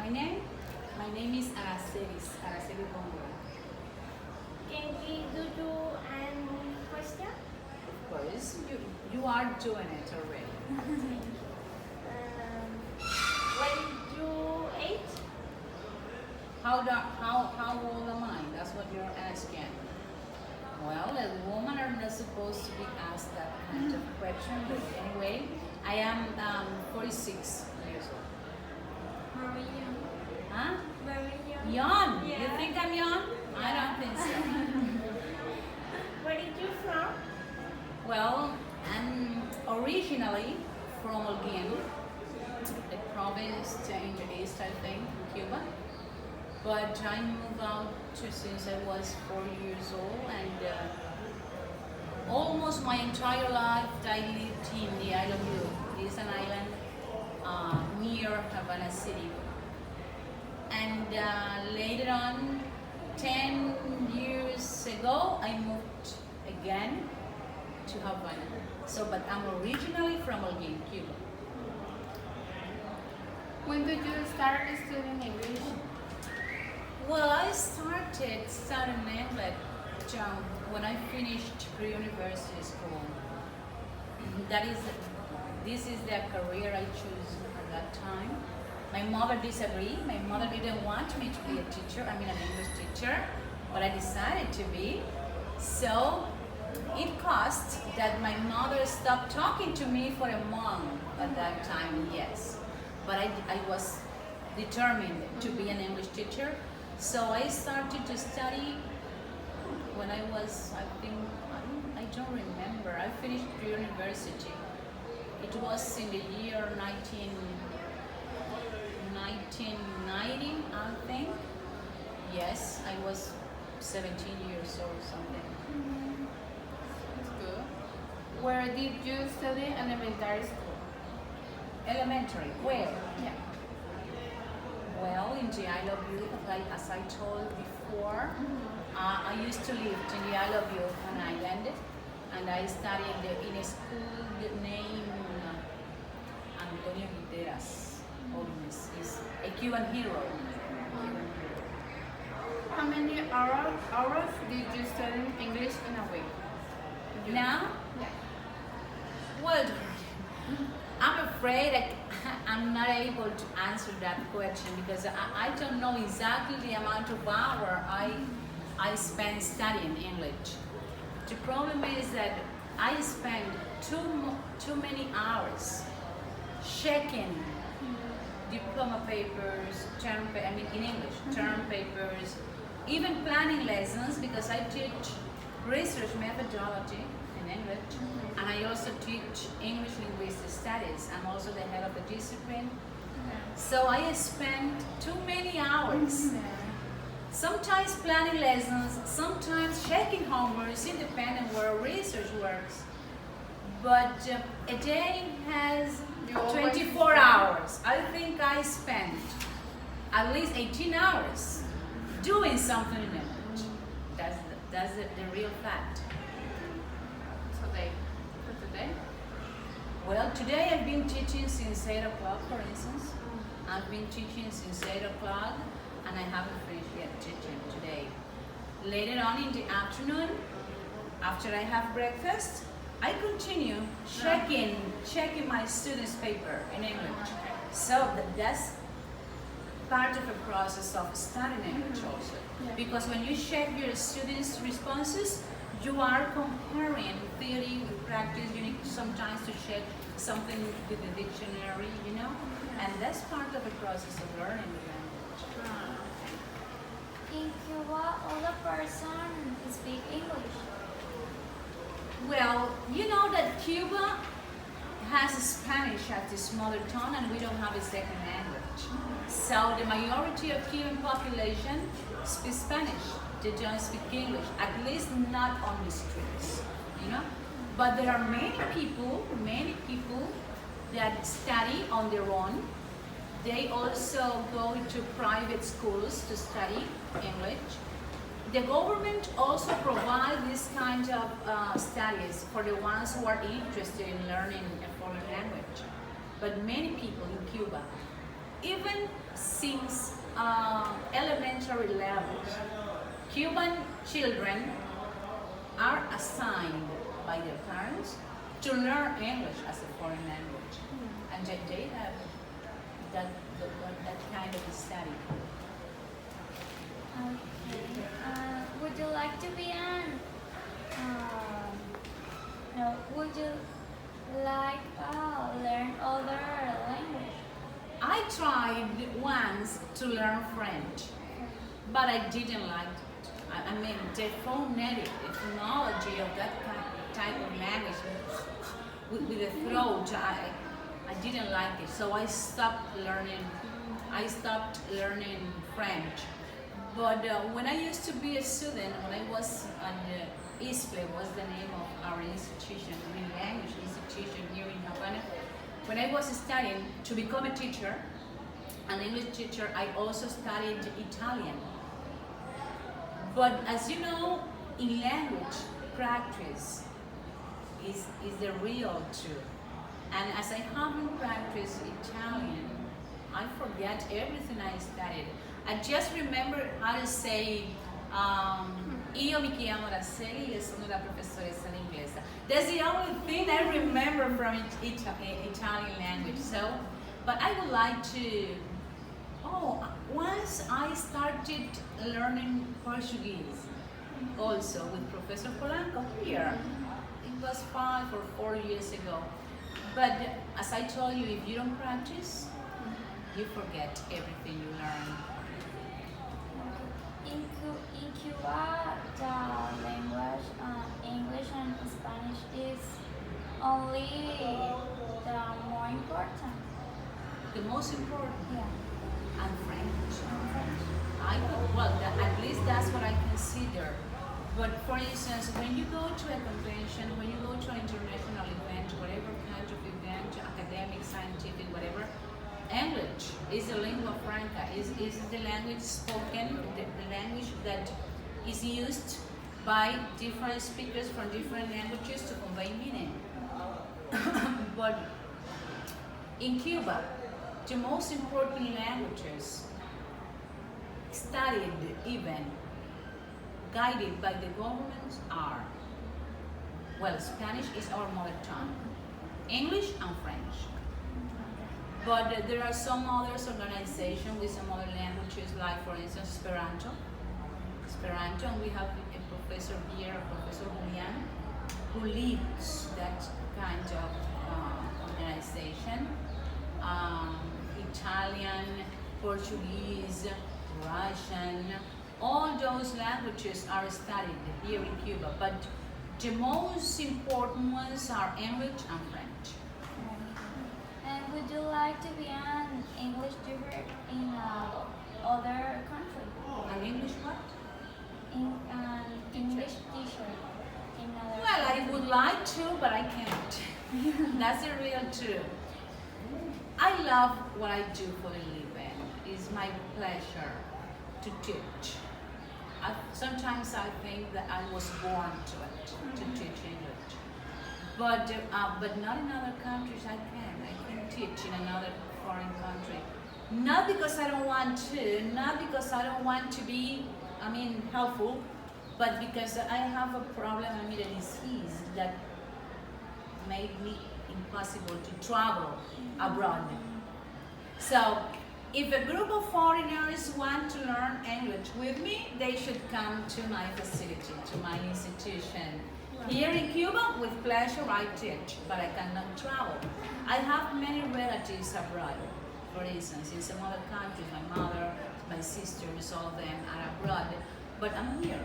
My name? My name is Araceli Bongo. Can we do an question? Of course, you are doing it already. When you ate? How old am I? That's what you're asking. Well, a woman are not supposed to be asked that kind of question, but anyway, I am 46 years old. Very young. Huh? Very young. Young? Yeah. You think I'm young? I don't think so. Where did you from? Well, I'm originally from Holguín, a province in the east, I think, Cuba. But I moved out since I was 4 years old, and almost my entire life I lived in the island of Blue. It is an island near Havana City. And later on, 10 years ago, I moved again to Havana. So, but I'm originally from Holguín, Cuba. When did you start studying English? Well, I started studying English when I finished pre-university school. This is the career I chose at that time. My mother disagreed. My mother didn't want me to be a teacher. I mean, an English teacher, but I decided to be. So it caused that my mother stopped talking to me for a month at that time. Yes, but I was determined to be an English teacher. So I started to study when I was, I don't remember. I finished university. It was in the year 1990, I think. Yes, I was 17 years old, something. That's good. Where did you study elementary school? Elementary, where? Yeah. Well, in the Isle of Youth, as I told before, I used to live in the Isle of Youth, an island, and I studied in a school named Antonio Guiteras. Holiness is a Cuban hero. How many hours did you study English in a week? Now, Yeah. well, I'm afraid I'm not able to answer that question because I don't know exactly the amount of hour I spend studying English. The problem is that I spend too many hours checking diploma papers, in English, term papers, even planning lessons because I teach research methodology in English, and I also teach English linguistic studies. I'm also the head of the discipline. So I spend too many hours. Sometimes planning lessons, sometimes checking homeworks, independent where research works. But a day has 24 hours. I think I spend at least 18 hours doing something in English. That's the real fact. Today? Well, today I've been teaching since 8 o'clock, for instance. I've been teaching since 8 o'clock, and I haven't finished yet teaching today. Later on in the afternoon, after I have breakfast, I continue checking my students' paper in English. So that's part of the process of studying English also. Because when you check your students' responses, you are comparing theory with practice. You need sometimes to check something with the dictionary, and that's part of the process of learning the language. In Cuba, all the person speak English. Well, you know that Cuba has Spanish as its mother tongue, and we don't have a second language. So the majority of Cuban population speaks Spanish. They don't speak English, at least not on the streets, But there are many people that study on their own. They also go to private schools to study English. The government also provides these kinds of studies for the ones who are interested in learning a foreign language. But many people in Cuba even since elementary levels, Cuban children are assigned by their parents to learn English as a foreign language, and they have that kind of study. Okay. Would you like to be an? No. Would you like learn other language? I tried once to learn French, but I didn't like it. I mean, the phonology of that type of language with the throat, I didn't like it. So I stopped learning. I stopped learning French. But when I used to be a student, when I was at the ISPE, was the name of our institution, I mean language institution here in Havana. When I was studying to become a teacher, an English teacher, I also studied Italian. But as you know, in language, practice is the real truth. And as I haven't practiced Italian, I forget everything I studied. I just remember how to say, io mi chiamo Araceli e sono la professoressa di inglese. That's the only thing I remember from Italian language. So, but I would like to, once I started learning Portuguese, also with Professor Polanco here. It was 5 or 4 years ago. But as I told you, if you don't practice, you forget everything you learn. In Cuba, the language, English and Spanish is only the more important. The most important, Yeah. and French. And French. At least that's what I consider. But for instance, when you go to a convention, when you go to an international event, whatever kind of event, academic, scientific, whatever, English is the lingua franca, is the language spoken, the language that is used by different speakers from different languages to convey meaning. But in Cuba, the most important languages studied, even guided by the government, are, Spanish is our mother tongue, English and French. But there are some other organizations with some other languages, like for instance Esperanto. And we have a professor here, Professor Julian, who leads that kind of organization. Italian, Portuguese, Russian, all those languages are studied here in Cuba, but the most important ones are English and French. And would you like to be an English tutor in other country? An English what? In an English teacher in other Well, I country? would like to, but I can't. That's the real truth. I love what I do for a living. It's my pleasure to teach. Sometimes I think that I was born to it, to teach English. But not in other countries. I can teach in another foreign country. Not because I don't want to, not because I don't want to be, helpful, but because I have a problem, a disease that made me impossible to travel abroad. So, if a group of foreigners want to learn English with me, they should come to my facility, to my institution. Here in Cuba, with pleasure, I teach, but I cannot travel. I have many relatives abroad. For instance, in some other countries, my mother, my sisters, all of them are abroad, but I'm here.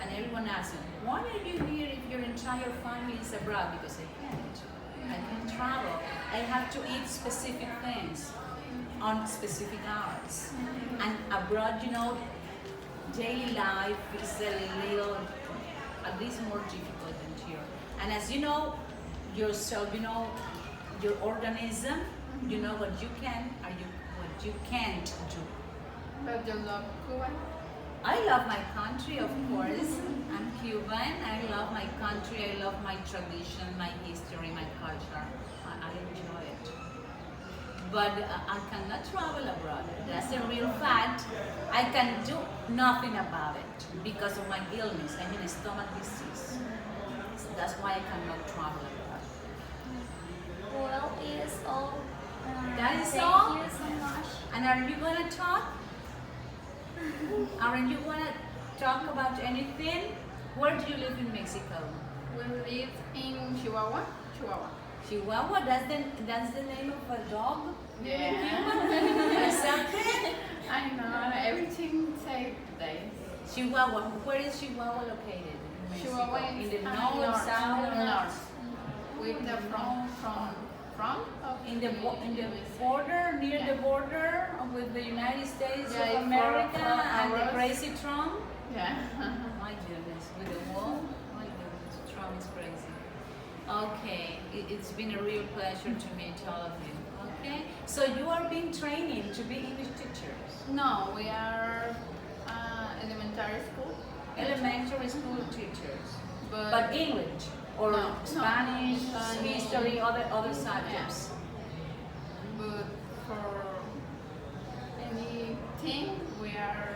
And everyone asks me, why are you here if your entire family is abroad? Because I can't travel. I have to eat specific things on specific hours. And abroad, daily life is a little, at least more difficult than here. And as you know yourself, your organism, you know what you can or what you can't do. But you love Cuba? I love my country, of course. I'm Cuban. I love my country. I love my tradition, my history, my culture. I enjoy it. but I cannot travel abroad. That's a real fact. I can do nothing about it because of my illness. I mean, stomach disease. So that's why I cannot travel abroad. Well, it's all. That is thank all? you so much. And are you gonna talk? Aren't you gonna talk about anything? Where do you live in Mexico? We live in Chihuahua. Chihuahua. Chihuahua. That's the name of a dog. Yeah. Or something. I know, everything say this. Chihuahua. Where is Chihuahua located? In Mexico? Chihuahua In is the north, south, north. With the front of in the border, near the border with the United States Yeah, of America for and the hours. crazy Trump. Yeah. My goodness, with the wall. My goodness, Trump is crazy. Okay, it's been a real pleasure to meet all of you. Okay, so you are being trained to be English teachers. No, we are elementary school. Elementary school teachers. But, But English or No, Spanish, Spanish. history, other subjects. but for anything we are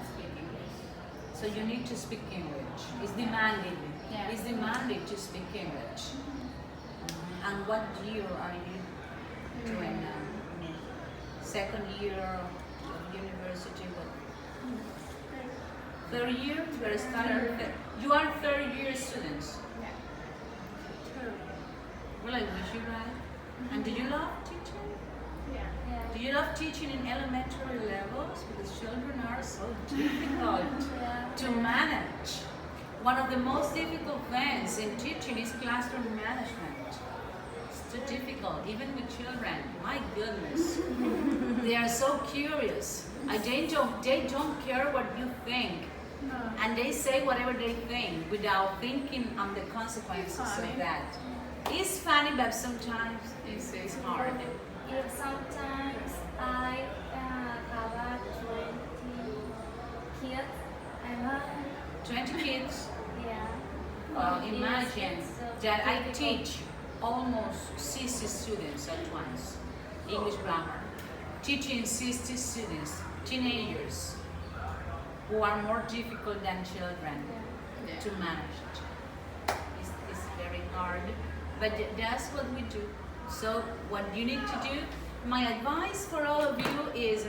speaking English. So you need to speak English. It's demanded. Yeah. It's demanded to speak English. And what year are you doing now? Second year of university? What? Third year? You are starting. You are third year students. Yeah. Well, I wish you right. And do you love teaching? Yeah. Yeah. Do you love teaching in elementary levels? Because children are so difficult Yeah. to manage. One of the most difficult things in teaching is classroom management. It's too difficult, even with children. My goodness. They are so curious. They don't care what you think. No. And they say whatever they think without thinking on the consequences Funny. of that. It's funny, but sometimes it's hard. If sometimes I have a 20 kids, I'm a, 20 kids. yeah. Imagine It's so that I difficult. teach almost 60 students at once, English grammar. Teaching 60 students, teenagers, who are more difficult than children Yeah. to manage. It's very hard, but that's what we do. So what you need to do, my advice for all of you is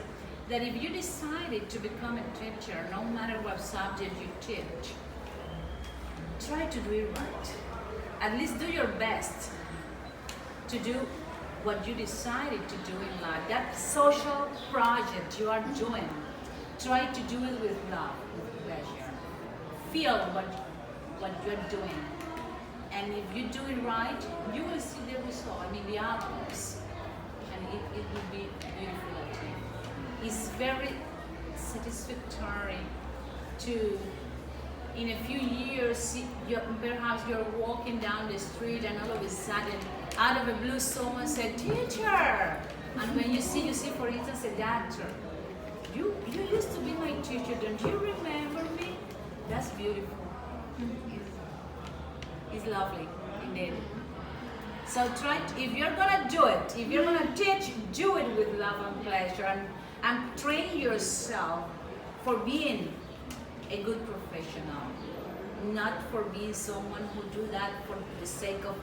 that if you decided to become a teacher, no matter what subject you teach, try to do it right. At least do your best to do what you decided to do in life. That social project you are doing, try to do it with love, with pleasure. Feel what you're doing. And if you do it right, you will see the result, the outcomes. And it will be beautiful at the end. It's very satisfactory to, in a few years, perhaps you're walking down the street and all of a sudden, out of the blue, someone said, "Teacher!" And when you see, for instance, a doctor. You used to be my teacher, don't you remember me? That's beautiful. It's lovely, indeed. So if you're gonna do it, if you're gonna teach, do it with love and pleasure, and train yourself for being a good professional, not for being someone who do that for the sake of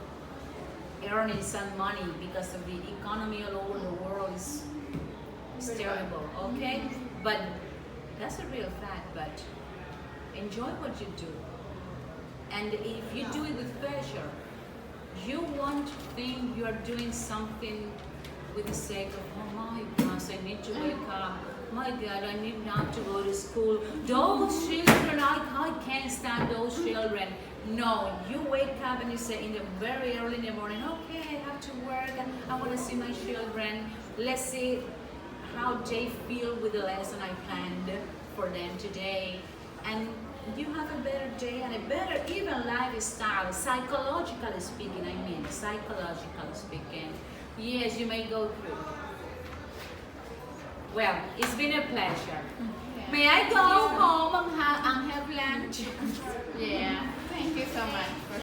earning some money, because of the economy all over the world is terrible, okay? But that's a real fact, but enjoy what you do. And if you do it with pleasure, you won't think you are doing something with the sake of, oh my gosh, I need to wake up. My God, I need not to go to school. Those children, I can't stand those children. No, you wake up and you say in the very early in the morning, okay, I have to work and I want to see my children. Let's see how they feel with the lesson I planned for them today. And you have a better day and a better even lifestyle, psychologically speaking, psychologically speaking. Yes, you may go through. Well, it's been a pleasure. Yeah. May I go home and have lunch? Yeah. Thank you so much for